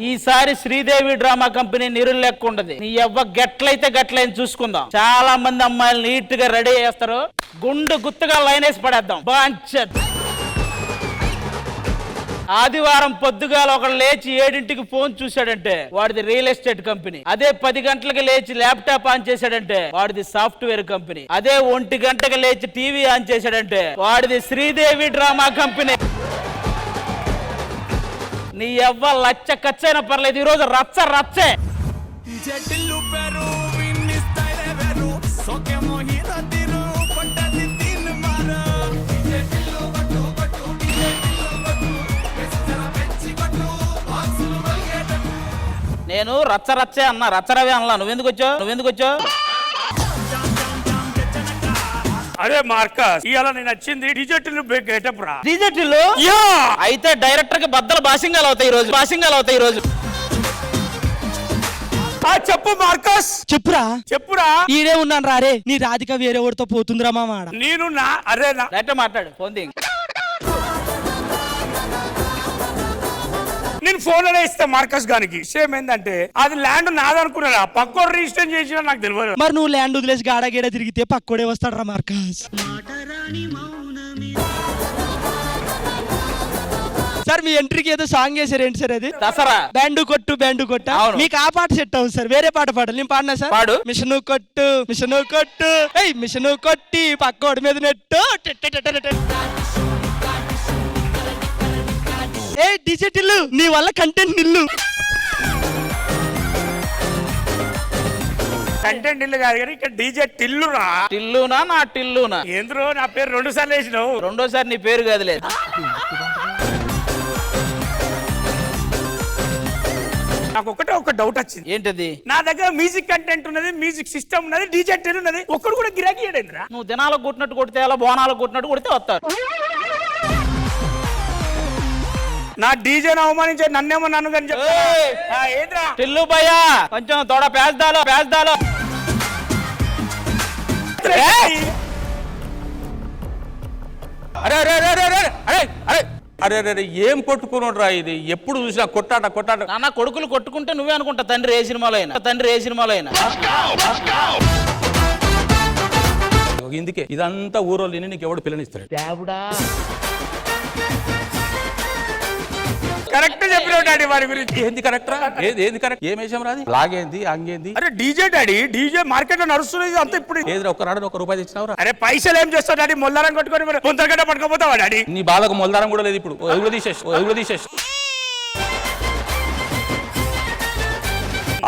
ఈసారి Sridevi drama company నిరులు లెక్క ఉండదు. నీ ఎవ్వ గట్లయితే గట్లయిన చూసుకుందాం. చాలా మంది అమ్మాయిలు నీట్ గా రెడీ చేస్తారు, గుండు గుత్తుగా లైన్ వేసి పడేద్దాం. బాంచత్. ఆదివారం పొద్దుగాల ఒకడు లేచి 7ంటికి ఫోన్ చూశాడంటే వాడిది రియల్ ఎస్టేట్ కంపెనీ. అదే 10 గంటలకు లేచి ల్యాప్టాప్ ఆన్ చేశాడంటే వాడిది సాఫ్ట్వేర్ కంపెనీ. అదే 1 గంటకు లేచి టీవీ ఆన్ చేశాడంటే వాడిది శ్రీదేవి డ్రామా కంపెనీ. నీ ఎవ్వ లచ్చ ఖర్చైనా పర్లేదు, ఈరోజు రచ్చ రచ్చే. నేను రచ్చ రచ్చే అన్నా, రచ్చరవే అన్నా. నువ్వెందుకు వచ్చావు? అరే మార్కస్, ఇవాళ నేను వచ్చింది డిజిటల్ గెటప్ రా. డిజిటల్ అయితే డైరెక్టర్ కి బద్దలు బాసింగాలు అవుతాయి ఈ రోజు. చెప్పు మార్కస్. చెప్పురా. ఈడే ఉన్నాను రారే. నీ రాధిక వేరే వాడితో పోతుందిరా మామాడ. నేను అరే మాట్లాడు ఫోన్ దిగి. నేను ఫోన్ లోనే ఇస్తా మార్కస్ గానికి. విషయం ఏంటంటే అది ల్యాండ్ నాదనుకున్నా, పక్కోడు రిజిస్టర్ చేసినా నాకు తెలియదు. మరి నువ్వు ల్యాండ్ వదిలేసి గాడగేడ తిరిగితే పక్కోడే వస్తాడు రా మార్కస్. సార్ మీ ఎంట్రీకి ఏదో సాంగ్ చేశారు, ఏంటి సార్ అది? దసరా. బ్యాండు కొట్ట. మీకు ఆ పాట సెట్ అవుతుంది సార్, వేరే పాట పాడాలి. నేను పాడినా సార్. పాడు. మిషను కొట్టు మిషను కొట్టి పక్కోడి మీద నెట్టు. ఏ డిజిటల్, నీ వల్ల కంటెంట్ నిల్లు. కంటెంట్ ఇల్లు కాదు కానీ ఇక్కడ డీజే టిల్లురా. టిల్లునా నా టిల్లునా? ఏంద్రో నా పేరు 2 సార్లు వేసినావు. రెండోసారి నీ పేరు కదలేదు. నాకు ఒక డౌట్ వచ్చింది. ఏంటది? నా దగ్గర మ్యూజిక్ కంటెంట్ ఉన్నది, మ్యూజిక్ సిస్టమ్ ఉన్నది, డీజే టిల్ ఉన్నది, ఒక్కడు కూడా గిరాకీ ఏడైందిరా. నువ్వు దినాలకు కొట్టినట్టు కొడితే అలా బోనాలకు కొట్టినట్టు కొడితే వస్తారు. నా డీజేని అవమానించే నన్నేమో నన్ను కానీ ఏంద్రా టిల్లు భయ్యా, కొంచెం తోడ పేస్తాలో. అరే అరే అరే అరే అరే అరే అరే అరే అరే ఏం కొట్టుకున్నాడు రా ఇది? ఎప్పుడు చూసినా కొట్టాట. నాన్న కొడుకులు కొట్టుకుంటే నువ్వే అనుకుంటా తండ్రి ఏ సినిమాలో అయినా. ఇందుకే ఇదంతా ఊరోళ్ళని నీకు ఎవడు పిల్లనిస్తాడు. కరెక్ట్ చెప్పినావు డాడీ వారి గురించి. ఏంది కరెక్ట్ రా? ఏది కరెక్ట్? ఏం వేసాం రాది? లాగేంది అంగేంది? అరే డీజే డాడీ, డీజే మార్కెట్ లో నడుస్తున్నది అంతా. ఇప్పుడు ఏది ఒక్కనాడు 1 రూపాయి తెచ్చినావురా? అరే పైసలు ఏం చేస్తావు డాడీ? మొల్లారం కొట్టుకొని ముందరగడ్డ పట్టుకోపోతావా డాడీ? నీ బాధకు మొల్దారం కూడా లేదు ఇప్పుడు. ఎగులు తీసేసి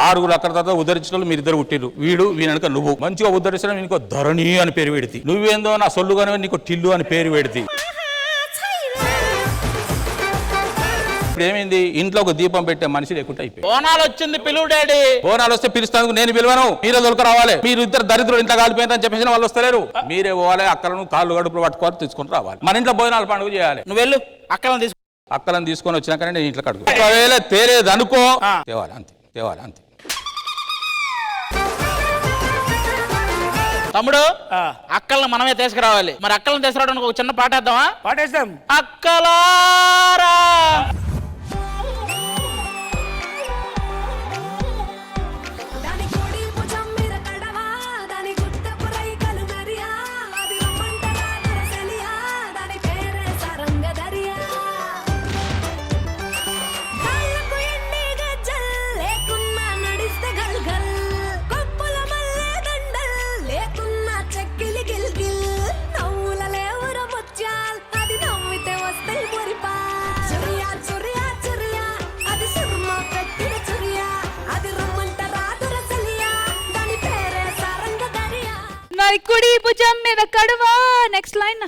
6 అక్కడ తర్వాత ఉద్ధరించిన వాళ్ళు మీరిద్దరు పుట్టిరు. వీనక నువ్వు మంచిగా ఉద్ధరించడం. నీకు ధరణి అని పేరు పెడితే, నువ్వేందో నా సొల్లుగానే నీకు టిల్లు అని పేరు పెడితే. ఇప్పుడు ఏమైంది? ఇంట్లో ఒక దీపం పెట్టే మనిషి లేకుండా అయిపోయి. బోనాలు వచ్చింది, పిలువు డాడీ. బోనాలు వస్తే పిలుస్తాను, నేను పిలవను. మీరే దొరక రావాలి. మీరు ఇద్దరు దరిద్రులు ఇంట్లో కాలిపోయిందని చెప్పేసి వాళ్ళు వస్తలేరు. మీరే పోవాలి, అక్కలను కాళ్ళు గడుపులు పట్టుకోవాలి, తీసుకొని రావాలి. మన ఇంట్లో భోజనాలు పండుగ చేయాలి. నువ్వు వెళ్ళు, అక్కలను తీసుకొని వచ్చినాకనే నేను ఇంట్లో కడుగు. ఒకవేళ తేలేదు అనుకో తేవాలి అంతే. తమ్ముడు, అక్కలను మనమే తీసుకురావాలి. మరి అక్కలను తీసుకురావడానికి ఒక చిన్న పాట వేద్దామా? పాటేస్తాం. అక్కలారా కుడి భుజం మీద కడువా. నెక్స్ట్ లైన్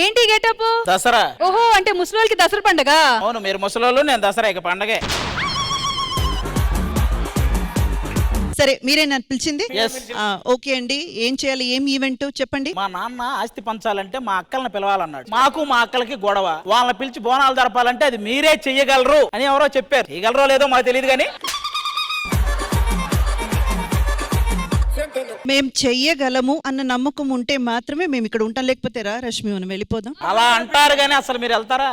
ఏంటి గెటప్? దసరా. ఓహో, అంటే ముసలోళ్ళకి దసరా పండగ. అవును, మీరు ముసలోళ్ళు, నేను దసరా ఇక పండగే. సరే, మీరే నన్ను పిలిచింది? Yes. ఓకే అండి, ఏం చేయాలి? ఏం ఈవెంట్ చెప్పండి. మా నాన్న ఆస్తి పంచాలంటే మా అక్కల్ని పిలవాలన్నాడు. మాకు మా అక్కలకి గొడవ. వాళ్ళని పిలిచి బోనాలు జరపాలంటే అది మీరే చెయ్యగలరు అని ఎవరో చెప్పారు. చేయగలరో లేదో మాకు తెలియదు కానీ మేము చెయ్యగలము అన్న నమ్మకం ఉంటే మాత్రమే మేము ఇక్కడ ఉంటాం. లేకపోతే రా రష్మి, మనం వెళ్ళిపోదాం. అలా అంటారు కానీ అసలు మీరు వెళ్తారా?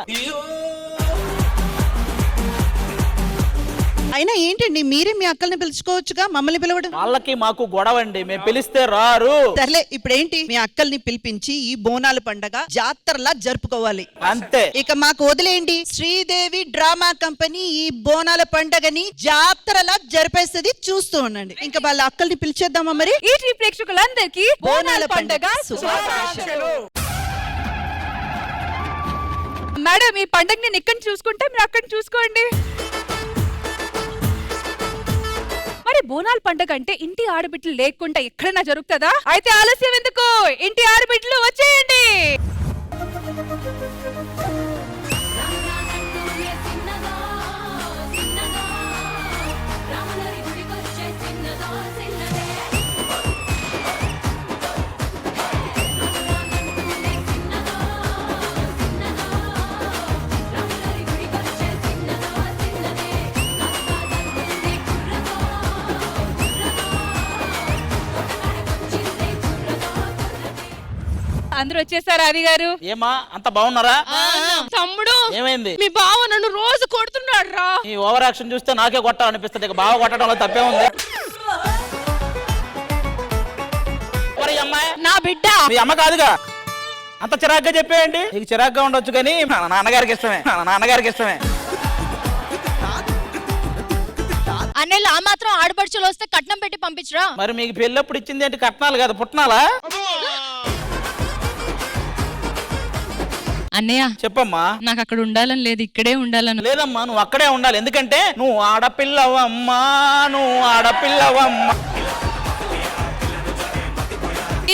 అయినా ఏంటండి మీరే మీ అక్కల్ని పిలుచుకోవచ్చుగా, మమ్మల్ని పిలవడం? వాళ్ళకి మాకు గొడవ అండి, మేము పిలిస్తే రారు. సర్లే, ఇప్పుడేంటి మీ అక్కల్ని పిలిపించి ఈ బోనాల పండగ జాతరలా జరుపుకోవాలి అంతే. ఇక మాకు వదిలేయండి. శ్రీదేవి డ్రామా కంపెనీ ఈ బోనాల పండగని జాతరలా జరిపేస్తుంది, చూస్తూ ఉండండి. ఇంకా వాళ్ళ అక్కల్ని పిలిచేద్దామా మరి? ఈ టీ ప్రేక్షకులందరికీ బోనాల పండగ శుభాకాంక్షలు. మేడం, ఈ పండగ నేను ఇక్కడ చూసుకుంటే మీరు అక్కడ చూసుకోండి. మరి బోనాల పండగ అంటే ఇంటి ఆడబిడ్డలు లేకుండా ఎక్కడైనా జరుగుతుందా? అయితే ఆలస్యం ఎందుకు, ఇంటి ఆడబిడ్డలు వచ్చేయండి. అందరూ వచ్చేసారు. ఆది గారు, ఏమా అంత బాగున్నారా? తమ్ముడు, ఏమైంది? మీ బావ నన్ను రోజు కొడుతున్నాడు రా. ఈ ఓవర్ యాక్షన్ చూస్తే నాకే కొట్టాలనిపిస్తుంది. ఇక బాగా కొట్టడంలో తప్పే ఉంది. ఒరేయ్ అమ్మాయి, నా బిడ్డ మీ అమ్మ కాదుగా, అంత చిరాగ్గా చెప్పేయండి. నీకు చిరాగ్గా ఉండొచ్చు కానీ మా నాన్నగారికి ఇష్టమే, మా నాన్నగారికి ఇష్టమే. అన్నయ్యలు ఆ మాత్రం ఆడపడుచులు వస్తే కట్నం పెట్టి పంపించరా? మరి మీకు పెళ్ళప్పుడు ఇచ్చింది ఏంటి? కట్నాలు కదా, పుట్నాలా? అన్నయ్య, చెప్పమ్మా. నాకు అక్కడ ఉండాలని లేదు, ఇక్కడే ఉండాలని. లేదమ్మా, నువ్వు అక్కడే ఉండాలి. ఎందుకంటే నువ్వు ఆడపిల్లవమ్మా, నువ్వు ఆడపిల్లవమ్మా.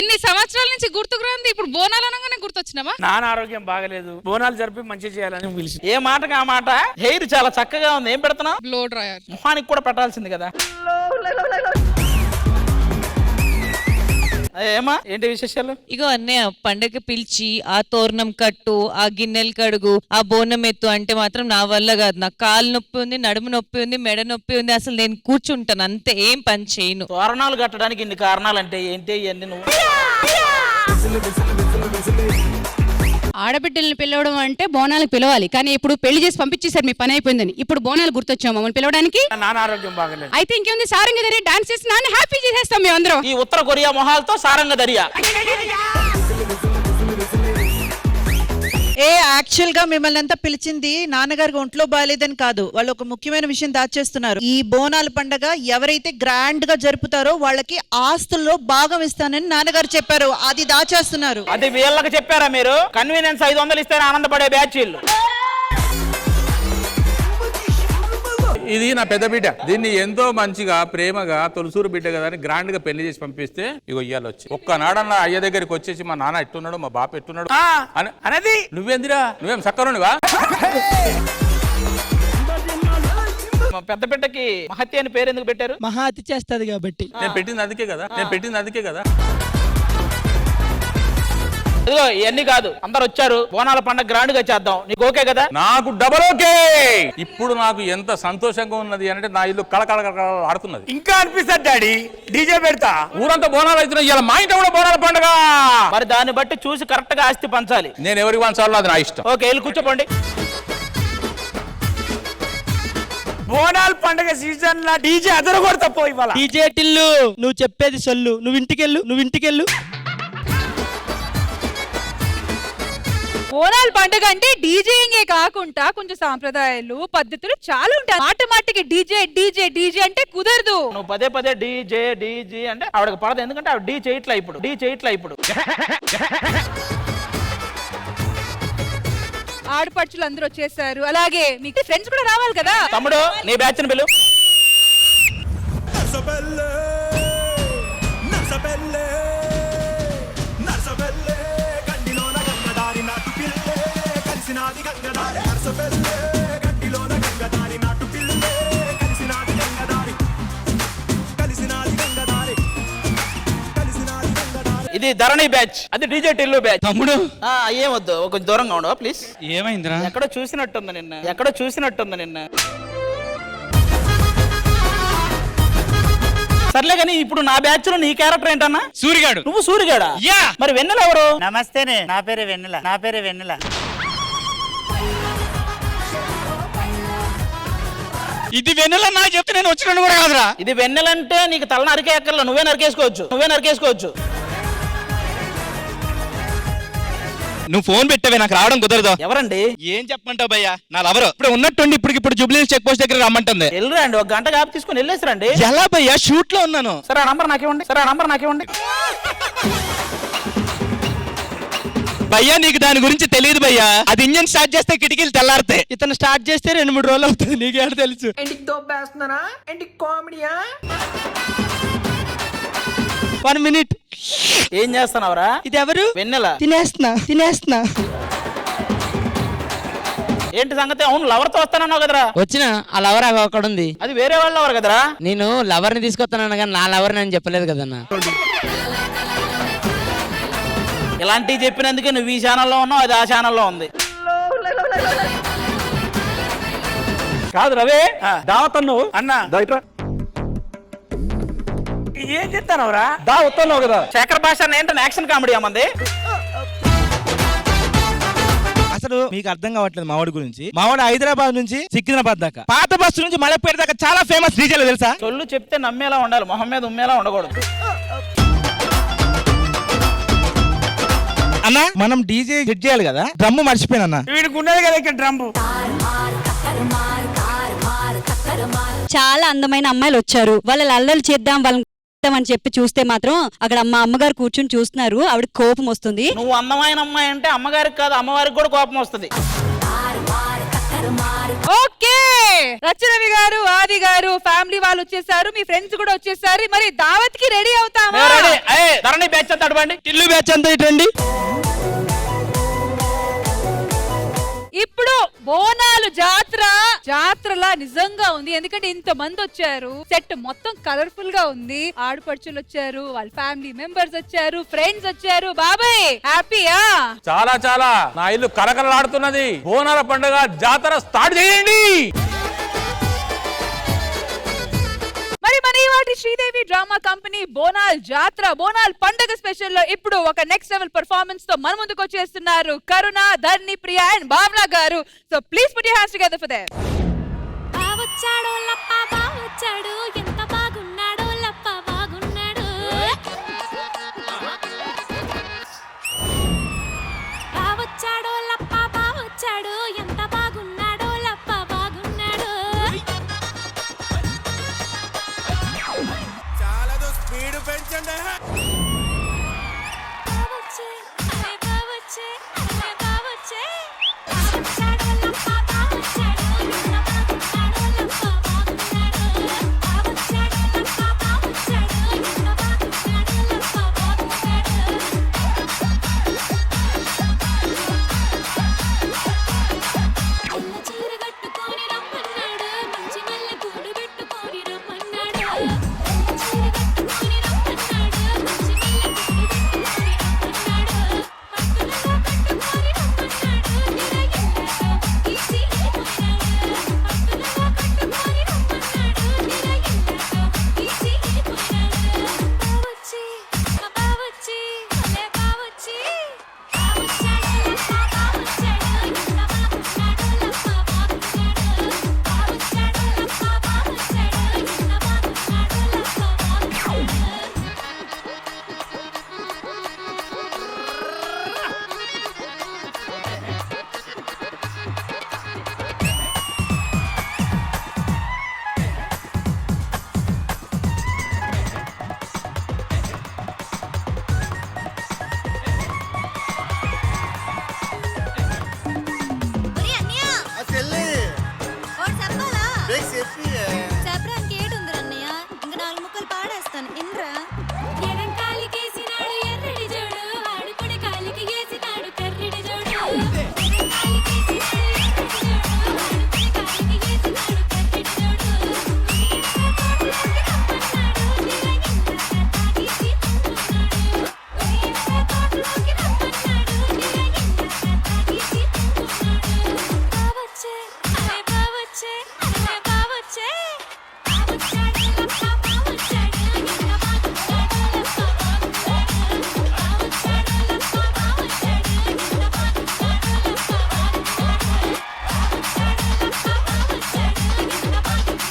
ఇన్ని సంవత్సరాల నుంచి గుర్తుకురాంది, ఇప్పుడు బోనాలు అనగానే గుర్తొచ్చినావా? నాన్న ఆరోగ్యం బాగలేదు, బోనాలు జరిపి మంచి చేయాలని పిలిచి. ఏ మాటగా ఆ మాట. హెయిర్ చాలా చక్కగా ఉంది, ఏం పెడుతున్నావు? Blow dryer. మొహానికి కూడా పెట్టాల్సింది కదా. ఏమా, ఏంటి విశేషాలు? ఇగో అన్నయ్య, పండగ పిలిచి ఆ తోరణం కట్టు, ఆ గిన్నెలు కడుగు, ఆ బోనం ఎత్తు అంటే మాత్రం నా వల్ల కాదు. నాకు కాలు నొప్పి ఉంది, నడుము నొప్పి ఉంది, మెడ నొప్పి ఉంది. అసలు నేను కూర్చుంటాను అంతే, ఏం పని చేయను. తోరణాలు కట్టడానికి ఇన్ని కారణాలు అంటే ఏంటి ఇవన్నీ? నువ్వు ఆడబిడ్డల్ని పిలవడం అంటే బోనాలకు పిలవాలి, కానీ ఇప్పుడు పెళ్లి చేసి పంపించేసారు, మీ పని అయిపోయిందని. ఇప్పుడు బోనాలు గుర్తొచ్చాము మమ్మల్ని పిలవడానికి. నాన్న ఆరోగ్యం బాగలేదు. అయితే ఇంకేముంది, సారంగా దరి డాన్స్ చేసి నాన్న హ్యాపీ చేసేస్తాం మేము అందరం. ఈ ఉత్తర కొరియా మొహాలతో సారంగ దరియా. యాక్చువల్ గా మిమ్మల్ని అంతా పిలిచింది నాన్నగారికి ఒంట్లో బాగాలేదని కాదు, వాళ్ళు ఒక ముఖ్యమైన విషయం దాచేస్తున్నారు. ఈ బోనాల పండగ ఎవరైతే గ్రాండ్ గా జరుపుతారో వాళ్ళకి ఆస్తుల్లో భాగం ఇస్తానని నాన్నగారు చెప్పారు, అది దాచేస్తున్నారు. అది వీళ్ళకి చెప్పారా మీరు? కన్వీనియన్స్ 500 ఇస్తే ఆనందపడే బ్యాచ్ వీళ్ళు. ఇది నా పెద్ద బిడ్డ. దీన్ని ఎంతో మంచిగా ప్రేమగా తొలసూరు బిడ్డ కదా అని గ్రాండ్ గా పెళ్లి చేసి పంపిస్తే ఇగో ఇయ్యాలి వచ్చి ఒక్కనాడన్న అయ్య దగ్గరికి వచ్చేసి మా నాన్న ఎట్టున్నాడు, మా బాప ఎట్టున్నాడు అనేది. నువ్వేందిరా, నువ్వేం సక్కరునివా? మా పెద్ద బిడ్డకి మహత్య అని పేరు ఎందుకు పెట్టారు? మహా అతి చేస్తుంది కాబట్టి. నేను పెట్టింది అందుకే కదా. ఇదిగో ఇవన్నీ కాదు, అందరు వచ్చారు, బోనాల పండుగ గ్రాండ్ గా చేద్దాం. నీకు ఓకే కదా? నాకు డబల్ ఓకే. ఇప్పుడు నాకు ఎంత సంతోషంగా ఉన్నది అంటే నా ఇల్లు కళకళ ఆడుతున్నది. ఇంకా అనిపిస్తుంది డాడీ, డీజే పెడతా. ఊరంతా బోనాలు అవుతున్నాయి, ఇలా మా ఇంట్లో కూడా బోనాల పండుగ. మరి దాన్ని బట్టి చూసి కరెక్ట్ గా ఆస్తి పంచాలి. నేను ఎవరికి పంచాలో అది నా ఇష్టం. ఓకే, వెళ్ళి కూర్చోపోండి. బోనాల పండుగ సీజన్ లా డీజే అదరగొడతా పోయి ఇవాళ. డీజే టిల్లు, నువ్వు చెప్పేది సొల్లు, నువ్వు ఇంటికెళ్ళు. బోనాల పండుగ అంటే డీజేయింగే కాకుండా కొంచెం సాంప్రదాయాలు, పద్ధతులు చాలా ఉంటాయి. మాటికి డీజే డీజే డీజే అంటే కుదరదు. నువ్వు పదే పదే డీజే డీజే అంటే ఆవిడకి పడదు, ఎందుకంటే ఆవిడ డీ చేయట్లా ఇప్పుడు. ఆడపడుచులు అందరూ వచ్చేసారు, అలాగే మీకు ఫ్రెండ్స్ కూడా రావాలి కదా. తమ్ముడు, నీ బ్యాచ్ ని పిలు. ఇది ధరణి బ్యాచ్, అది డీజే టిల్లు బ్యాచ్. తమ్ముడు, ఏమొద్దు, కొంచెం దూరంగా ఉండవా ప్లీజ్. ఏమైందిరా? ఎక్కడో చూసినట్టుంది నిన్న. సర్లే కానీ ఇప్పుడు నా బ్యాచ్ లో నీ క్యారెక్టర్ ఏంటన్నా? సూరిగాడు. నువ్వు సూరిగాడా? యా. మరి వెన్నెల ఎవరు? నమస్తేనే, నా పేరే వెన్నెల. ఇది వెన్నెల నాకు చెప్తే నేను వచ్చిన కూడా కాదురా. ఇది వెన్నెలంటే నీకు తల నరికే ఎక్కర్లా, నువ్వే నరికేసుకోవచ్చు. నువ్వు ఫోన్ పెట్టావే, నాకు రావడం కుదరదు. ఎవరండి? ఏం చెప్పమంటావు భయ్యా, నా లవర్ ఇప్పుడు ఉన్నట్టుండి ఇప్పుడు జూబ్లీ చెక్ పోస్ట్ దగ్గర రమ్మంటుంది. వెళ్ళరండి, ఒక గంట గ్యాప్ తీసుకుని వెళ్ళేసిరండి. ఎలా భయ్యా, షూట్ లో ఉన్నాను. సరే ఆ నంబర్ నాకేవ్వండి. భయ్యా నీకు దాని గురించి తెలియదు భయ్యా, అది ఇంజన్ స్టార్ట్ చేస్తే కిటికీలు తెల్లారితే, ఇతను స్టార్ట్ చేస్తే 2-3 రోజులు అవుతుంది. నీకేడ తెలుసు? One minute. ఏం చేస్తున్నావురా? ఇది ఎవరు? వెన్నెల. తినేస్తున్నా. ఏంటి సంగతి? అవును, లవర్ తో వస్తానన్నావు కదరా? వచ్చిన ఆ లవర్ అక్కడ ఉంది. అది వేరే వాళ్ళ లవర్ కదరా? నేను లవర్ ని తీసుకొస్తాను కానీ నా లవర్ అని చెప్పలేదు కదన్నా. ఇలాంటివి చెప్పినందుకే నువ్వు ఈ ఛానల్లో ఉన్నావు, అది ఆ ఛానల్లో ఉంది. కాదు రవే, దావత్ నువ్వు అన్నా ఏం చెప్తానవరా? వస్తున్నావు కదా. శేఖర్ భాష ఏంటంటే యాక్షన్ కామెడీ అమ్మంది. అసలు మీకు అర్థం కావట్లేదు మావాడి గురించి. మావాడు హైదరాబాద్ నుంచి సికింద్రాబాద్ దాకా, పాత బస్సు నుంచి మలపేట దాకా చాలా ఫేమస్ డీజేలు తెలుసా? చొల్లు చెప్తే నమ్మేలా ఉండాలి, మొహం మీద ఉమ్మేలా ఉండకూడదు. అన్నా మనం డీజే సెట్ చేయాలి కదా, డ్రమ్ము మర్చిపోయినా. వీడికి ఉన్నది కదా ఇక్కడ డ్రమ్ము. చాలా అందమైన అమ్మాయిలు వచ్చారు, వాళ్ళ అల్లలు చేద్దాం అని చెప్పి చూస్తే మాత్రం అక్కడ అమ్మగారు కూర్చుని చూస్తున్నారు. ఆవిడ కోపం వస్తుంది. నువ్వు అందమైన అమ్మాయి అంటే అమ్మగారికి కాదు, అమ్మవారికి కూడా కోపం వస్తుంది. ఓకే, రచనవి గారు, ఆది గారు, ఫ్యామిలీ వాళ్ళు వచ్చేసారు, మీ ఫ్రెండ్స్ కూడా వచ్చేసారు. మరి దావత్ కి రెడీ అవుతామా? ధరణి బ్యాచ్ అంతా అడవండి, టిల్లు బ్యాచ్ అంతా ఇటండి. ఇప్పుడు బోనాలు జాతరలా నిజంగా ఉంది. ఎందుకంటే ఇంత మంది వచ్చారు, సెట్ మొత్తం కలర్ఫుల్ గా ఉంది. ఆడపడుచులు వచ్చారు, వాళ్ళ ఫ్యామిలీ మెంబర్స్ వచ్చారు, ఫ్రెండ్స్ వచ్చారు. బాబాయ్ హ్యాపీయా? చాలా నా ఇల్లు కలకలలాడుతున్నది. బోనాల పండుగ జాతర స్టార్ట్ చేయండి. మరి మన ఇవాటి శ్రీదేవి డ్రామా కంపెనీ బోనాల్ జాతర, బోనాల్ పండుగ స్పెషల్ లో ఇప్పుడు ఒక నెక్స్ట్ లెవెల్ పర్ఫార్మెన్స్ తో మన ముందుకు వచ్చేస్తున్నారు కరుణ, ధర్ని, ప్రియా అండ్ భావన గారు. So please put your hands together for them. బావొచ్చాడో లప్ప బావొచ్చాడు, ఎంత బాగున్నాడో లప్ప బాగున్నాడు. బావొచ్చాడో లప్ప బావొచ్చాడు, ఎంత బాగున్నాడో లప్ప బాగున్నాడు. చాలా స్పీడ్ పెంచండి. బావొచ్చే అరే బావొచ్చే అరే బావొచ్చే, బావొచ్చాడో లప్ప బావొచ్చాడు, ఎంత బాగున్నాడో లప్ప బాగున్నాడు. బావొచ్చాడో లప్ప బావొచ్చాడు, ఎంత బాగున్నాడో లప్ప బాగున్నాడు. ఎల్ల చీర కట్టుకొని రమ్మన్నాడు, మంచి మల్లె పూలు పెట్టుకొని రమ్మన్నాడు. ఎల్ల చీర కట్టుకొని రమ్మన్నాడు, మంచి మల్లె పూలు పెట్టుకొని రమ్మన్నాడు. పట్టులలో కట్టుకొని రమ్మన్నాడు, నిరగిల్లతో ఈసి పోయినాడు. పట్టులలో కట్టుకొని రమ్మన్నాడు, నిరగిల్లతో ఈసి పోయినాడు. బావొచ్చి బావొచ్చి అలే బావొచ్చి, బావొచ్చాడో లప్ప బావొచ్చాడు, ఎంత బాగున్నాడో లప్ప బాగున్నాడు. బావొచ్చాడో లప్ప బావొచ్చాడు, ఎంత బాగున్నాడో లప్ప బాగున్నాడు. ఒరే అన్నయ్య, ఓ చెప్పాలా? చెప్పడానికి ఏడుంది అన్నయ్య, ఇంక 4 ముక్కలు పాడేస్తాను ఇన్రా. ఎడం కాలికేసినాడు ఎర్రడి జోడు, వాడు కుడి కాలికి వేసినాడు కర్రిడి జోడు. ఎడం కాలికేసినాడు ఎర్రడి జోడు, వాడు కుడి కాలికి వేసినాడు కర్రిడి జోడు. తోటలోకి రమ్మన్నాడు, నిరగిల్లతో తాగేసి పండున్నాడు. బావొచ్చే అరే బావొచ్చే అరే బావొచ్చే, బావొచ్చాడో లప్ప బావొచ్చాడు, ఎంత బాగున్నాడో లప్ప బాగున్నాడు. బావొచ్చాడో లప్ప బావొచ్చాడు, ఎంత బాగున్నాడో లప్ప బాగున్నాడు. బావొచ్చాడో లప్ప బావొచ్చాడు, ఎంత బాగున్నాడో లప్ప బాగున్నాడు.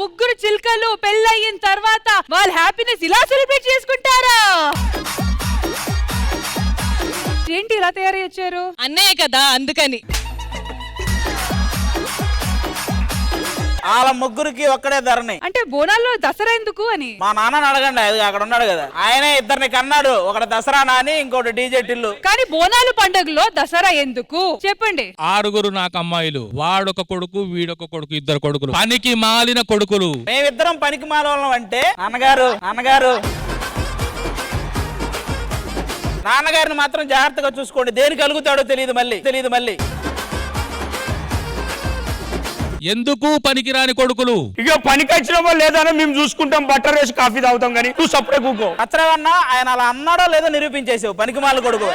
ముగ్గురు చిల్కలు పెళ్ళయిన తర్వాత వాళ్ళ హ్యాపీనెస్ ఇలా సెలబ్రేట్ చేసుకుంటారా? ఏంటి ఇలా తయారై వచ్చారు? అన్నయ్య కదా అందుకని. వాళ్ళ ముగ్గురికి ఒక్కడే ధరణి. అంటే బోనాల్లో దసరా ఎందుకు అని మా నాన్నని అడగండి, అది అక్కడ ఉన్నాడు కదా, ఆయనే ఇద్దరిని కన్నాడు. ఒకటి దసరా నాని, ఇంకోటి డీజే టిల్లు. కానీ బోనాలు పండుగలో దసరా ఎందుకు చెప్పండి? 6 నాకు అమ్మాయిలు, వాడొక కొడుకు వీడొక కొడుకు, 2 కొడుకులు, పనికి మాలిన కొడుకులు. మేమిద్దరం పనికి మాలవలం అంటే నాన్నగారిని మాత్రం జాగ్రత్తగా చూసుకోండి, దేనికి కలుగుతాడో తెలియదు మళ్ళీ. ఎందుకు పనికిరాని కొడుకులు? ఇక పనికి వచ్చినామో లేదని మేము చూసుకుంటాం, బట్టర్ వేసి కాఫీ తాగుతాం, కానీ నువ్వు సపరే కూకో. అచ్చరవన్నా ఆయన అలా అన్నాడో లేదో నిరూపించేసావు, పనికి మాల కొడుకు.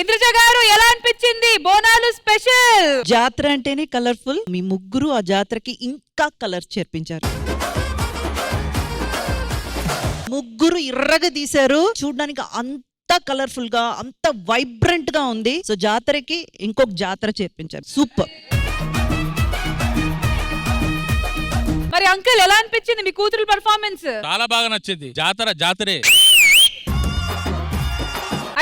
ఇంద్రజ గారు ఎలా అనిపించింది బోనాలు స్పెషల్? జాతర అంటేనే కలర్ఫుల్. మీ ముగ్గురు ఆ జాతరకి ఇంకా కలర్ చేర్పించారు. ముగ్గురు ఇర్రగా తీశారు, చూడడానికి అంత కలర్ఫుల్ గా, అంత వైబ్రెంట్ గా ఉంది. సో జాతరకి ఇంకొక జాతర చేర్పించారు. సూపర్. మరి అంకుల్ ఎలా అనిపించింది మీ కూతురు పర్ఫార్మెన్స్? చాలా బాగా నచ్చింది. జాతరే.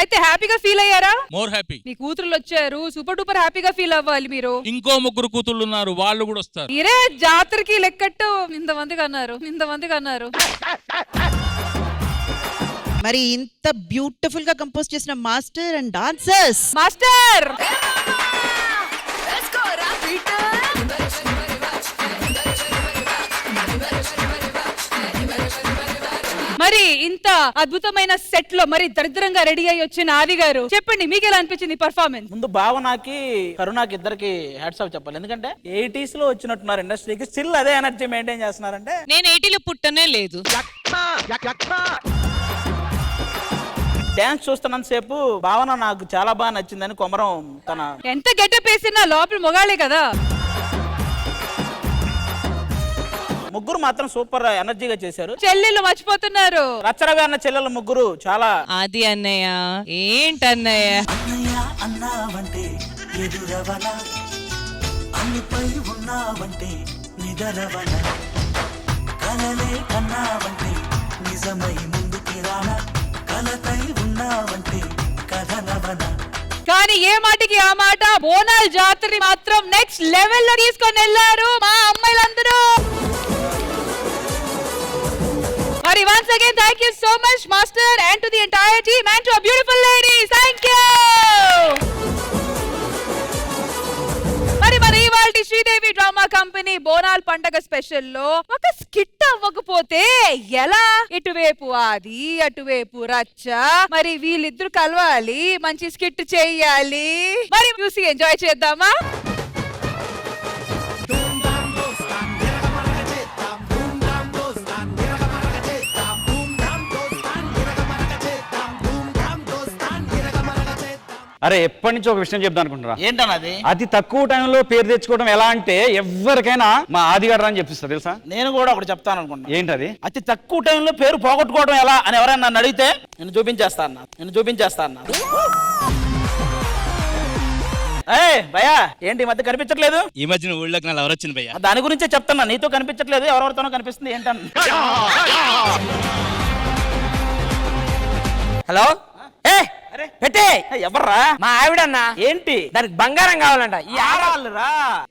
అయితే హ్యాపీగా ఫీల్ అయ్యారా? More happy. మీ కూతురులు వచ్చారు, సూపర్ డూపర్ హ్యాపీగా ఫీల్ అవ్వాలి మీరు. ఇంకో 3 కూతుళ్ళు ఉన్నారు, వాళ్ళు కూడా వస్తారు. మీరే జాతరకి లెక్కట్టు ఇంతమందికి అన్నారు. మరి ఇంత బ్యూటిఫుల్ గా కంపోజ్ చేసిన మాస్టర్ అండ్ డాన్సర్స్. మాస్టర్ మరి ఇంత అద్భుతమైన సెట్ లో మరి దరిద్రంగా రెడీ అయ్యి వచ్చిన ఆది గారు, చెప్పండి మీకు ఎలా అనిపించింది పర్ఫార్మెన్స్? ముందు భావనకి కరుణాకి ఇద్దరికి హ్యాట్స్ ఆఫ్ చెప్పాలి, ఎందుకంటే 80s లో వచ్చినట్టున్నారు ఇండస్ట్రీకి, స్టిల్ అదే ఎనర్జీ మెయింటైన్ చేస్తున్నారంటే. నేను 80లో పుట్టనే లేదు. డాన్స్ చూస్తున్నంత సేపు భావన నాకు చాలా బాగా నచ్చిందని కొమరం తన ఎంత గెటప్ వేసినా లోపల మొగాలే కదా. ముగ్గురు మాత్రం సూపర్ ఎనర్జీగా చేశారు. చెల్లెళ్ళు మర్చిపోతున్నారు. రచ్చరవి అన్న చెల్లెల ముగ్గురు చాలా. ఆది అన్నయ్య ఏంటన్నయ్య? అన్నావంటే ఎదురవన, అన్నిపై ఉన్నావంటే నిదరవన, కలలే కన్నావంటే నిజమై ముందుకి రానా, కలతై ఉన్నావంటే కథనవన. కానీ ఏ మాటకి ఆ మాట, బోనాల్ జాతర మాత్రం నెక్స్ట్ లెవెల్ లో తీసుకొని వెళ్ళారు మా అమ్మాయిలందరూ. మరి once again thank you so much master and to the entire team and to our beautiful ladies, thank you. మరి ఇవాల్టి శ్రీదేవి డ్రామా కంపెనీ బోనాల్ పండగ స్పెషల్ లో ఒక స్కిట్ అవ్వకపోతే ఎలా? ఇటువైపు ఆది, అటువైపు రచ్చ, మరి వీళ్ళిద్దరు కలవాలి, మంచి స్కిట్ చేయాలి. మరి చూసి ఎంజాయ్ చేద్దామా? అరే ఎప్పటి నుంచి ఒక విషయం చెప్దాం అనుకుంటున్నా. ఏంటన్నది? అతి తక్కువ టైంలో పేరు తెచ్చుకోవడం ఎలా అంటే ఎవరికైనా మా ఆదిగాడు అని చెప్పిస్తా తెలుసా. నేను కూడా ఒకటి చెప్తాను అనుకుంటున్నా. ఏంటది? అతి తక్కువ టైంలో పేరు పోగొట్టుకోవడం ఎలా అని ఎవరైనా నన్ను అడిగితే నేను చూపించేస్తా అన్నా. భయ్యా ఏంటి ఈ మధ్య కనిపించట్లేదు? ఈ మధ్యన ఊళ్ళోకి నా లవర్ వచ్చింది భయ్యా. దాని గురించే చెప్తున్నా, నీతో కనిపించట్లేదు, ఎవరెవరితోనో కనిపిస్తుంది ఏంటన్నా. హలో పెట్టే. ఎవర్రా? మా ఆవిడన్న. ఏంటి దానికి బంగారం కావాలంట.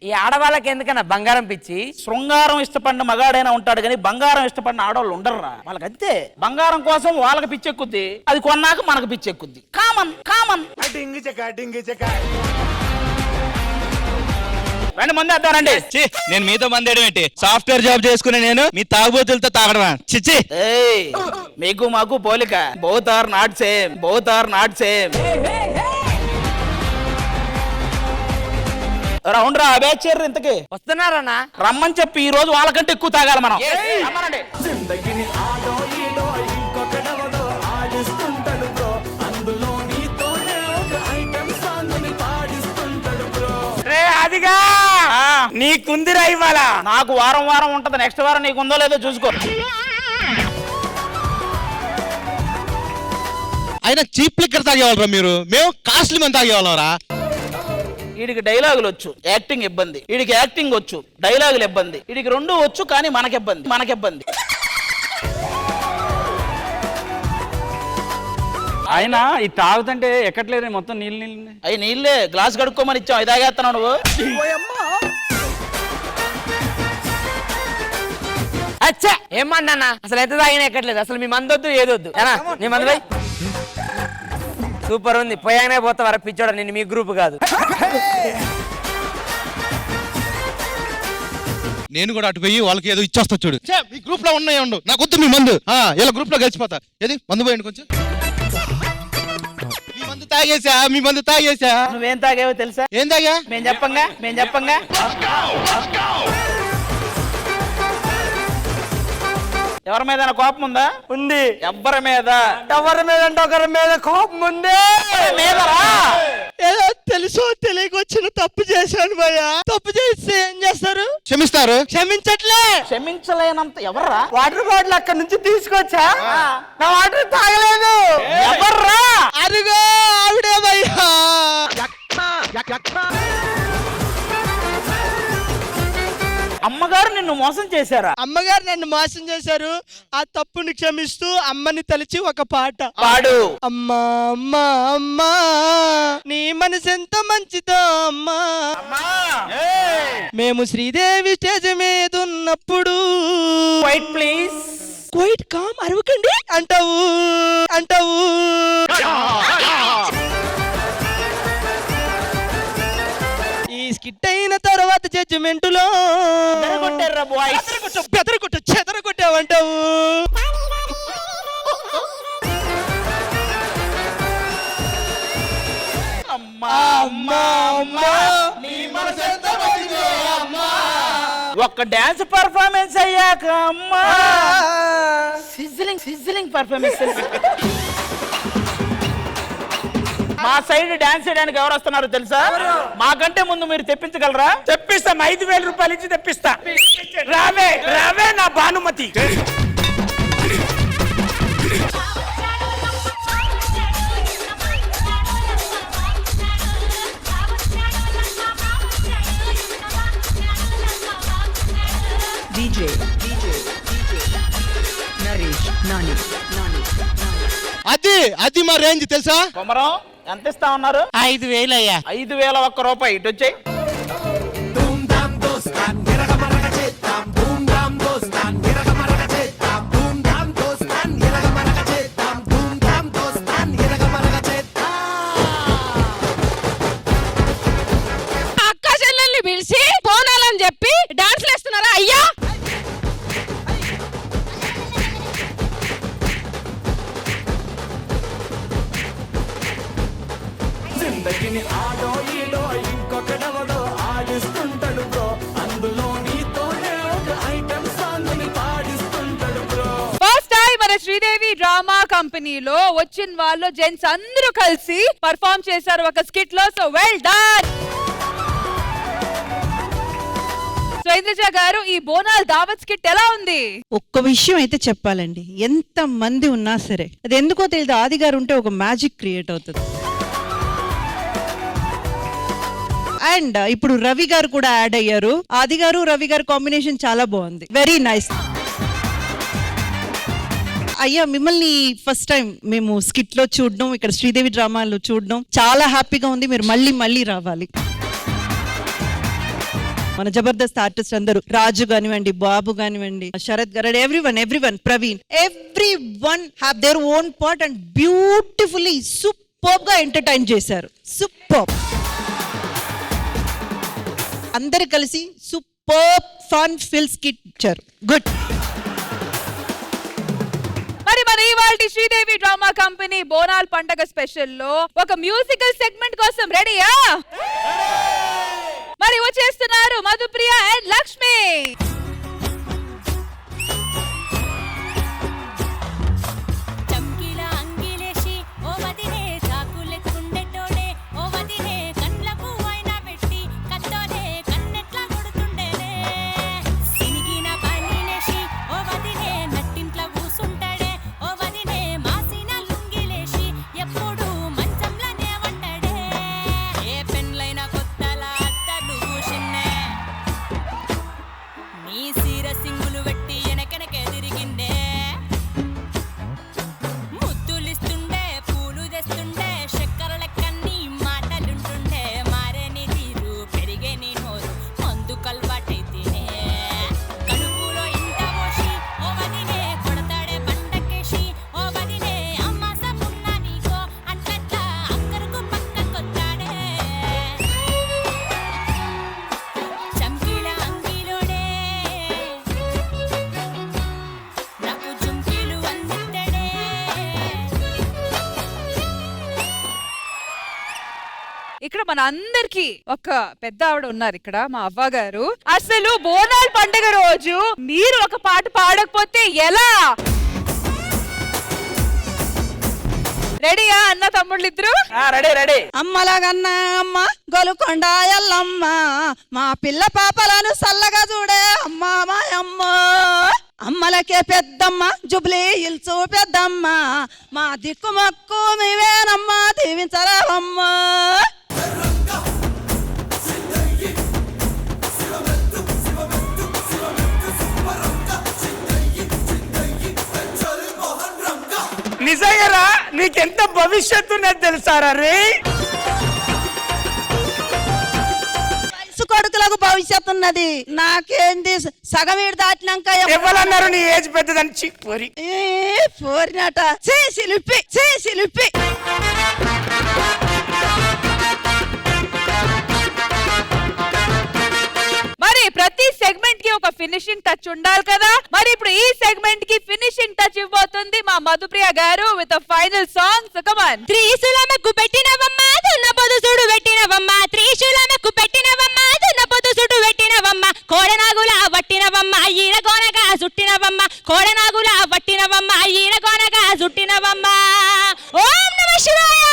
ఈ ఆడవాళ్ళకి ఎందుకన్నా బంగారం పిచ్చి? శృంగారం ఇష్టపడిన మగాడైనా ఉంటాడు కానీ బంగారం ఇష్టపడిన ఆడవాళ్ళు ఉండరురా. వాళ్ళకి అంతే, బంగారం కోసం వాళ్ళకి పిచ్చెక్కుద్ది, అది కొన్నాక మనకు పిచ్చెక్కుద్ది. కామన్. రండి మంది వద్దానండి. నేను మీతో మందేయడం ఏంటి? సాఫ్ట్వేర్ జాబ్ చేసుకునే నేను మీ తాగుబోతులతో తాగడమా? చిచ్చి. మీకు మాకు పోలిక. Both are not same. రౌండ్ రా అబేచర్ ఇంతకి వస్తున్నారన్నా? రమ్మని చెప్పి ఈ రోజు వాళ్ళకంటే ఎక్కువ తాగాలి మనం. రమ్మనండి. అదిగా నీకుందిరా ఇవాళ. నాకు వారం ఉంటది, నెక్స్ట్ వారం నీకుందో లేదో చూసుకో. అయినా చీప్ లిక్కర్ తాగేవాళ్ళరా మీరు, మేము కాస్ట్లీ మంది తాగేవాళ్ళరా. వీడికి డైలాగులు వచ్చు, యాక్టింగ్ ఇబ్బంది. వీడికి యాక్టింగ్ వచ్చు, డైలాగులు ఇబ్బంది. వీడికి రెండు వచ్చు కానీ మనకిబ్బంది. ఆయన ఇది తాగుతుంటే ఎక్కట్లేదు మొత్తం నీళ్ళు. అవి నీళ్ళే, గ్లాస్ కడుక్కోమని ఇచ్చాం, అది తాగేస్తున్నావు నువ్వు. అచ్చా ఏమన్నా అసలు ఎంత తాగినా ఎక్కట్లేదు. అసలు మీ మందొద్దు ఏదొద్దు ఏనా నీ మందు సూపర్ ఉంది. పోయానే పోతా వర పిచ్చోడ, నేను మీ గ్రూప్ కాదు. నేను కూడా అటు పోయి వాళ్ళకి ఏదో ఇచ్చేస్తా చూడు. మీ గ్రూప్ లో ఉన్నాయి ఉండు, నాకు వద్దు మీ మందు. ఇలా గ్రూప్ లో కలిసిపోతా. ఏది మందు పోయండి కొంచెం. మీ మందు తాగేసా. నువ్వేం తాగావో తెలుసా? ఏం తాగా? మేము చెప్పంగా. ఎవరి మీద కోపం ఉందా? ఉంది. ఎవరి మీద అంటే ఒకరి మీద కోపం ఉంది. ఏదో తెలుసో తెలియక వచ్చిన తప్పు చేశాను భయ్యా. తప్పు చేస్తే ఏం చేస్తారు? క్షమిస్తారు. క్షమించలేనంత ఎవర్రా? వాటర్ బాటిల్ అక్కడ నుంచి తీసుకొచ్చా, నా వాటర్ తాగలేదు. ఎవర్రా? అరుగో ఆవిడే భయ్యా. అమ్మగారు నిన్ను మోసం చేశారా? అమ్మగారు నన్ను మోసం చేశారు. ఆ తప్పుని క్షమిస్తూ అమ్మని తలిచి ఒక పాట పాడు. అమ్మా అమ్మా అమ్మా నీ మనసు ఎంత మంచిదో అమ్మా. మేము శ్రీదేవి స్టేజ్ మీద ఉన్నప్పుడు వైట్ ప్లీజ్ క్వైట్ కామ్ అరవకండి అంటావు. ఈ స్కిట్ అయిన తర్వాత జడ్జిమెంటులో చెదరగొట్టావంటావు. ఒక్క డాన్స్ పర్ఫార్మెన్స్ అయ్యాక అమ్మా సిజ్లింగ్ పర్ఫార్మెన్స్. మా సైడ్ డాన్స్ చేయడానికి ఎవరు వస్తున్నారు తెలుసా? మాకంటే ముందు మీరు తెప్పించగలరా? తెప్పిస్తాం, 5,000 రూపాయలు ఇచ్చి తెప్పిస్తా. రావే నా భానుమతి. అది మా రేంజ్ తెలుసా? కొమరం ఎంత ఇస్తా ఉన్నారు? 5,000 అయ్యా. 5,000 ఒక్క రూపాయి ఇటు వచ్చాయి. అక్క చెల్లెల్ని పిలిచి పోనాలని చెప్పి డాన్స్లు వేస్తున్నారా అయ్యా? ఫస్ట్ టైం మన శ్రీదేవి డ్రామా కంపెనీలో వచ్చిన వాళ్ళు జెంట్స్ అందరూ కలిసి పర్ఫార్మ్ చేశారు ఒక స్కిట్ లో. So well done. So Indraja గారు, ఈ బోనాల్ దావత్ స్కిట్ ఎలా ఉంది? ఒక్క విషయం అయితే చెప్పాలండి, ఎంత మంది ఉన్నా సరే అది ఎందుకో తెలియదు, ఆది గారు ఉంటే ఒక మ్యాజిక్ క్రియేట్ అవుతుంది. అండ్ ఇప్పుడు రవి గారు కూడా యాడ్ అయ్యారు. ఆది గారు రవి గారు కాంబినేషన్ చాలా బాగుంది, వెరీ నైస్. అయ్యా, మిమ్మల్ని ఫస్ట్ టైం మేము స్కిట్ లో చూడడం, ఇక్కడ శ్రీదేవి డ్రామాలో చూడడం చాలా హ్యాపీగా ఉంది. మీరు మళ్ళీ రావాలి. మన జబర్దస్త్ ఆర్టిస్ట్ అందరూ, రాజు కానివ్వండి, బాబు కానివ్వండి, శరత్ గారు, everyone, Praveen, everyone have their own part and beautifully super గా ఎంటర్టైన్ చేశారు. సూపర్. అందరు కలిసి సూపర్ ఫన్ ఫిల్ స్కిట్ ఇచ్చారు. గుడ్. మరి ఇవాల్టి శ్రీదేవి డ్రామా కంపెనీ బోనాల్ పండగ స్పెషల్ లో ఒక మ్యూజికల్ సెగ్మెంట్ కోసం రెడీయా? మరి వచ్చేస్తున్నారు మధుప్రియ అండ్ లక్ష్మి. ఎప్పుడు మంచంలోనే వంటడే, ఏ పెన్లైనా కొత్త ఇక్కడ మన అందరికి ఒక పెద్ద ఆవిడ ఉన్నారు ఇక్కడ, మా అవ్వ గారు. అసలు బోనాల పండుగ రోజు మీరు ఒక పాట పాడకపోతే ఎలా? రెడీయా అన్న తమ్ముళ్ళు ఇద్దరు? Ready ready. అమ్మలగన్నా అమ్మ గొలుకొండ ఎల్లమ్మ, మా పిల్ల పాపలను సల్లగా చూడే అమ్మ మాయమ్మ. అమ్మలకే పెద్దమ్మ జుబ్లీ ఇల్చు పెద్దమ్మ, మా దిక్కు మక్కు మీవేనమ్మ దీవించరావమ్మా. నిజంగా నీకెంత భవిష్యత్తు ఉన్నది తెలుసారా రే? కొడుకులకు భవిష్యత్తు ఉన్నది, నాకేంది సగం ఏడు దాటినాక ఎవరన్నారు నీ ఏజ్ పెద్దదని? పోరినట చేసి మరి ప్రతి సెగ్మెంట్ కి ఒక ఫినిషింగ్ టచ్ ఉండాలి కదా. మరి ఇప్పుడు ఈ సెగ్మెంట్ కి ఫినిషింగ్ టచ్ ఇవ్వబోతుంది మా మధుప్రియ గారు విత్ ఫైనల్ సాంగ్. కమాన్. త్రిశూలముకు పెట్టినవమ్మ దున్న పొదుసుడు పెట్టినవమ్మ, త్రిశూలముకు పెట్టినవమ్మ దున్న పొదుసుడు పెట్టినవమ్మ, కోడనాగుల వట్టినవమ్మ ఈరగోనగా సుట్టినవమ్మ, కోడనాగుల వట్టినవమ్మ ఈరగోనగా సుట్టినవమ్మ. ఓం నమః శివాయ.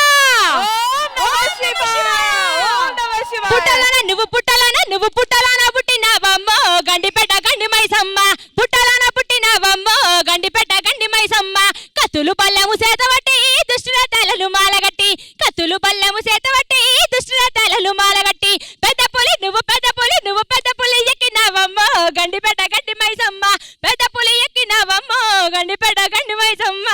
పుట్టలన నువ్వు పుట్టలన నువ్వు పుట్టలన పుట్టినవమ్మ గండిపేట గండి మైసమ్మ, పుట్టలన పుట్టినవమ్మ గండిపేట గండి మైసమ్మ. కత్తులు పల్లెము సేతవట్టి దుష్టుల తలలు మాలగట్టి, కత్తులు పల్లెము సేతవట్టి దుష్టుల తలలు మాలగట్టి. పెద్ద పులి నువ్వు పెద్ద పులి నువ్వు పెద్ద పులి ఎక్కినవమ్మ గండిపేట గండి మైసమ్మ, పెద్ద పులి ఎక్కినవమ్మ గండిపేట గండి మైసమ్మ.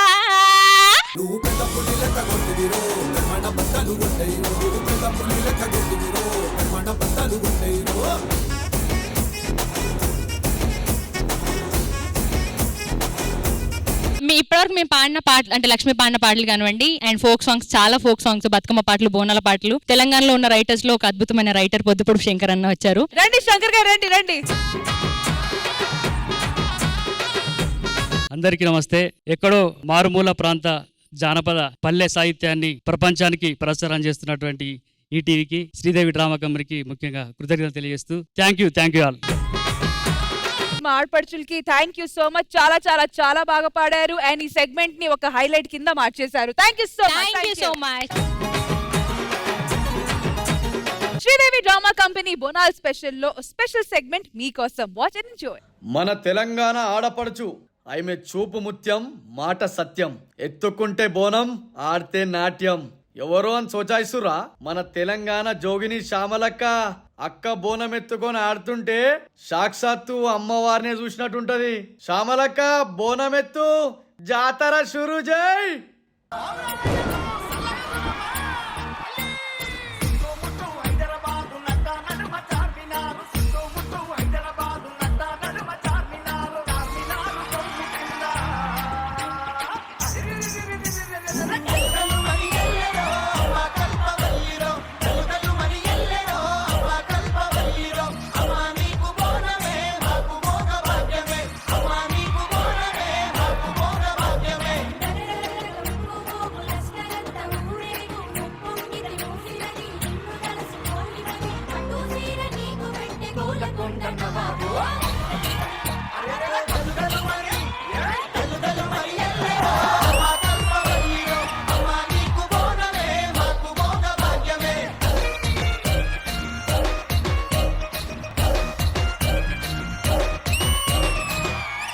ఇప్పటివరకు మేము పాడిన పాటలు అంటే లక్ష్మి పాడిన పాటలు కానివ్వండి, అండ్ ఫోక్ సాంగ్స్, చాలా ఫోక్ సాంగ్స్, బతుకమ్మ పాటలు, బోనాల పాటలు. తెలంగాణలో ఉన్న రైటర్స్ లో ఒక అద్భుతమైన రైటర్ పొద్దుపొడు శంకర్ అన్న వచ్చారు. రండి శంకర్ గారు, రండి రండి. అందరికీ నమస్తే. ఎక్కడో మారుమూల ప్రాంత జానపద పల్లె సాహిత్యాన్ని ప్రపంచానికి ప్రసారం చేస్తున్నటువంటి ఈటీవీకి, శ్రీదేవి డ్రామా కంపెనీకి ముఖ్యంగా కృతజ్ఞతలు తెలియజేస్తూ థ్యాంక్ యూ ఆల్. మా ఆడపడుచులకి థ్యాంక్ యూ సో మచ్. చాలా చాలా చాలా బాగా పాడారు అండ్ ఈ సెగ్మెంట్ ని ఒక హైలైట్ కింద మార్చేశారు. Thank you so much. Sridevi drama company Bonal special లో స్పెషల్ సెగ్మెంట్ మీకోసం. Watch and enjoy. మన తెలంగాణ ఆడపడుచు ఆమె చూపు ముత్యం, మాట సత్యం, ఎత్తుకుంటే బోనం, ఆడితే నాట్యం. ఎవరో అని సోచాయిస్తురా? మన తెలంగాణ జోగిని శ్యామలక్క అక్క బోనం ఎత్తుకొని ఆడుతుంటే సాక్షాత్తు అమ్మవారినే చూసినట్టుంటది. శ్యామలక్క బోనం ఎత్తు, జాతర షురు జై.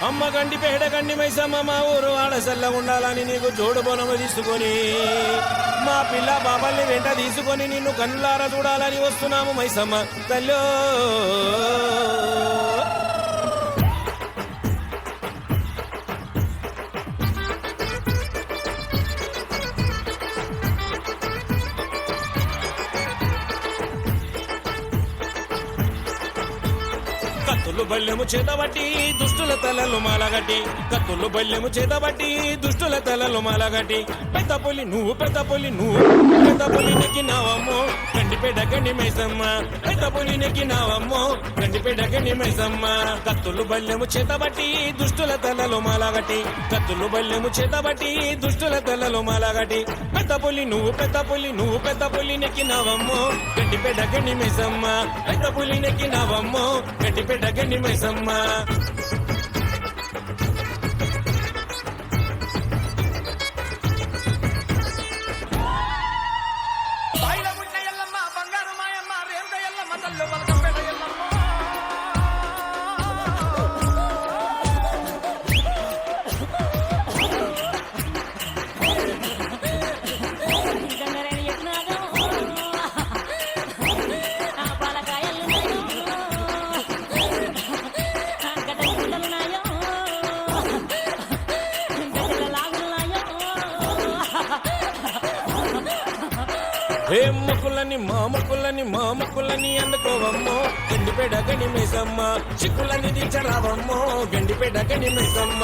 అమ్మ గండి పేడ గండి మైసమ్మ మా ఊరు ఆడసల్ల ఉండాలని నీకు జోడు బోనము తీసుకొని మా పిల్ల బాబాల్ని వెంట తీసుకొని నిన్ను కన్నులారా చూడాలని వస్తున్నాము మైసమ్మ తల్లో. కత్తులు బల్లెము చేతబట్టి దుష్టుల తలలు మాలగట్టి కత్తులు బల్లెము చేతబట్టి దుష్టుల తలలు మాలగట్టి పెద్ద పులి నువ్వు పెద్ద పులి నువ్వు పెద్ద పులి నెక్కినావమ్మో గండిపేట గండి మైసమ్మ పెద్ద పులి నెక్కినావమ్మో గండిపేట గండి మైసమ్మ కత్తులు బల్లెము చేతబట్టి దుష్టుల తలలు మాలగట్టి కత్తులు బల్లెము చేతబట్టి దుష్టుల తలలు మాలగట్టి పెద్ద పులి నువ్వు పెద్ద పులి నువ్వు పెద్ద పులి నెక్కినావమ్మో గండిపేట గండి మైసమ్మ పెద్ద పులి నెక్కినావమ్మో గండిపేట గండి మైసమ్మ హే మొక్కులని మా మొక్కులని అందుకోవమ్మో గండిపేట గని మేసమ్మ చిక్కులని దించరావమ్మో గండిపేట గని మేసమ్మ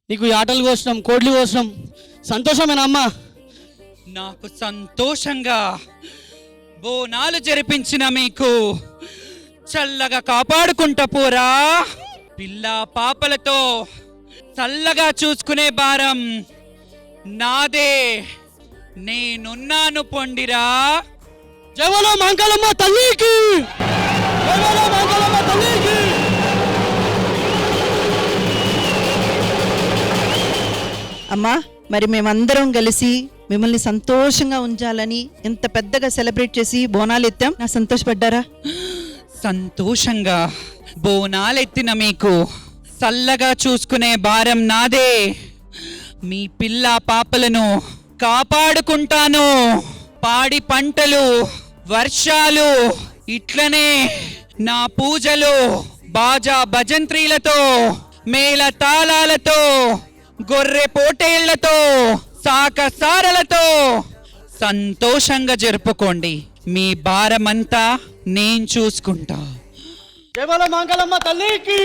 నీకు ఆటలు కోసినాం కోడ్లు కోసినాం సంతోషమేనా అమ్మా? నాకు సంతోషంగా బోనాలు జరిపించిన మీకు చల్లగా కాపాడుకుంటా పోరా. పిల్ల పాపలతో చల్లగా చూసుకునే భారం నాదే, నేనున్నాను పొండిరా. జవలో మంగళమ్మ తల్లికి, జవలో మంగళమ్మ తల్లికి. అమ్మా, మరి మేమందరం కలిసి మిమ్మల్ని సంతోషంగా ఉంచాలని ఎంత పెద్దగా సెలబ్రేట్ చేసి బోనాలు ఎత్తాం. నా సంతోషపడ్డారా? సంతోషంగా బోనాలెత్తిన మీకు చల్లగా చూసుకునే భారం నాదే. మీ పిల్ల పాపలను కాపాడుకుంటాను. పాడి పంటలు, వర్షాలు, ఇట్లనే నా పూజలు బాజా భజంత్రీలతో, మేళ తాళాలతో, గొర్రె పోటేళ్లతో, సాకసారలతో సంతోషంగా జరుపుకోండి. మీ భారమంతా నేను చూసుకుంటా. జవలో మంగళమ్మ తల్లికి.